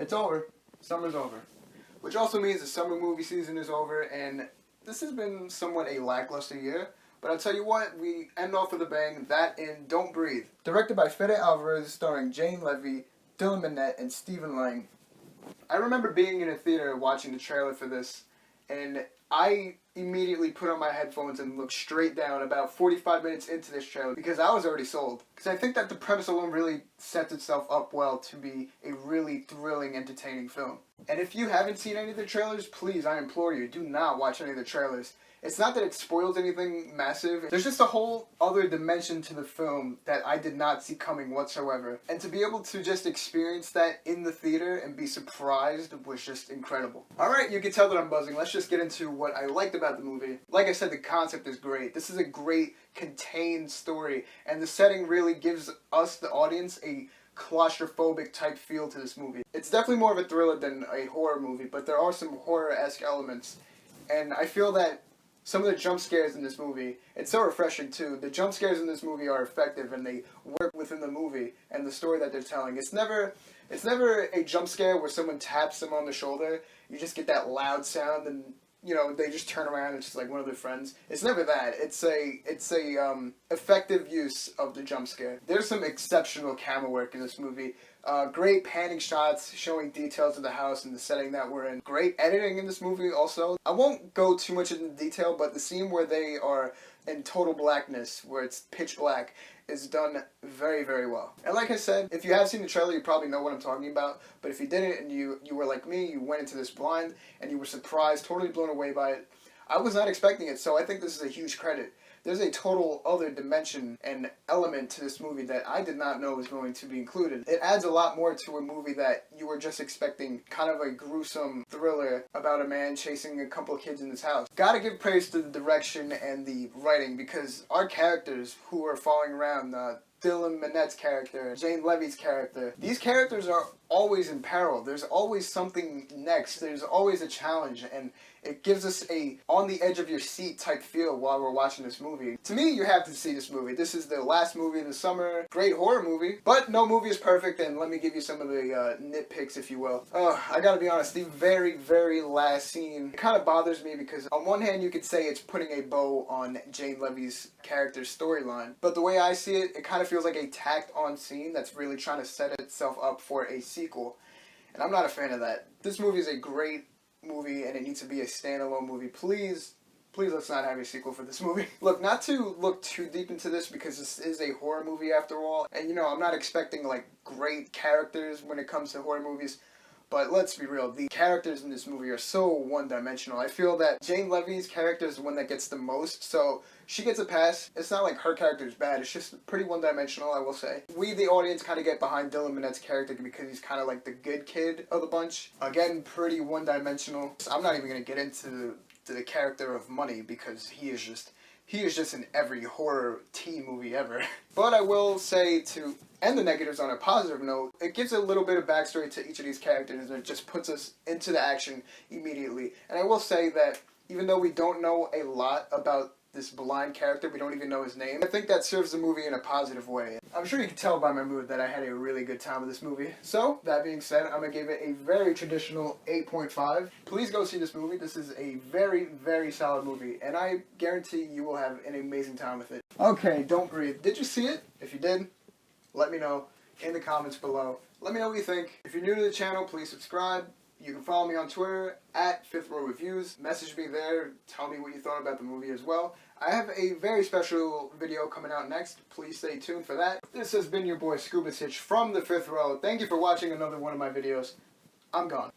It's over. Summer's over. Which also means the summer movie season is over, and this has been somewhat a lackluster year. But I'll tell you what, we end off with a bang, that in Don't Breathe. Directed by Fede Alvarez, starring Jane Levy, Dylan Minnette, and Stephen Lang. I remember being in a theater watching the trailer for this, and I immediately put on my headphones and looked straight down about 45 minutes into this trailer because I was already sold. Because I think that the premise alone really sets itself up well to be a really thrilling, entertaining film. And if you haven't seen any of the trailers, please, I implore you, do not watch any of the trailers. It's not that it spoils anything massive. There's just a whole other dimension to the film that I did not see coming whatsoever. And to be able to just experience that in the theater and be surprised was just incredible. Alright, you can tell that I'm buzzing. Let's just get into what I liked about the movie. Like I said, the concept is great. This is a great, contained story. And the setting really gives us, the audience, a claustrophobic type feel to this movie. It's definitely more of a thriller than a horror movie, but there are some horror-esque elements. And I feel that some of the jump scares in this movie, it's so refreshing too. The jump scares in this movie are effective and they work within the movie and the story that they're telling. It's never a jump scare where someone taps them on the shoulder. You just get that loud sound and, you know, they just turn around and it's just like one of their friends. It's never that. It's a effective use of the jump scare. There's some exceptional camera work in this movie. Great panning shots showing details of the house and the setting that we're in. Great editing in this movie also. I won't go too much into detail, but the scene where they are in total blackness, where it's pitch black, is done very, very well. And like I said, if you have seen the trailer, you probably know what I'm talking about. But if you didn't and you were like me, you went into this blind and you were surprised, totally blown away by it, I was not expecting it, so I think this is a huge credit. There's a total other dimension and element to this movie that I did not know was going to be included. It adds a lot more to a movie that you were just expecting kind of a gruesome thriller about a man chasing a couple of kids in his house. Gotta give praise to the direction and the writing because our characters who are following around, Dylan Minnette's character, Jane Levy's character, these characters are always in peril. There's always something next. There's always a challenge, and it gives us a on the edge of your seat type feel while we're watching this movie. To me, you have to see this movie. This is the last movie of the summer. Great horror movie, but no movie is perfect, and let me give you some of the nitpicks, if you will. I gotta be honest, the very, very last scene kind of bothers me because on one hand, you could say it's putting a bow on Jane Levy's character's storyline, but the way I see it, it kind of feels like a tacked-on scene that's really trying to set itself up for a sequel, and I'm not a fan of that. This movie is a great movie, and it needs to be a standalone movie. Please let's not have a sequel for this movie. Look, not to look too deep into this because this is a horror movie after all, and you know, I'm not expecting like great characters when it comes to horror movies, but let's be real, the characters in this movie are so one-dimensional. I feel that Jane Levy's character is the one that gets the most, so she gets a pass. It's not like her character is bad, it's just pretty one-dimensional, I will say. We, the audience, kind of get behind Dylan Minnette's character because he's kind of like the good kid of the bunch. Again, pretty one-dimensional. I'm not even going to get into the character of Money because he is just in every horror teen movie ever. But I will say, to end the negatives on a positive note, it gives a little bit of backstory to each of these characters and it just puts us into the action immediately. And I will say that even though we don't know a lot about this blind character, we don't even know his name, I think that serves the movie in a positive way. I'm sure you can tell by my mood that I had a really good time with this movie. So, that being said, I'm going to give it a very traditional 8.5. Please go see this movie. This is a very, very solid movie, and I guarantee you will have an amazing time with it. Okay, Don't Breathe. Did you see it? If you did, let me know in the comments below. Let me know what you think. If you're new to the channel, please subscribe. You can follow me on Twitter at 5th Row Reviews. Message me there. Tell me what you thought about the movie as well. I have a very special video coming out next. Please stay tuned for that. This has been your boy Scuba Stitch from the 5th Row. Thank you for watching another one of my videos. I'm gone.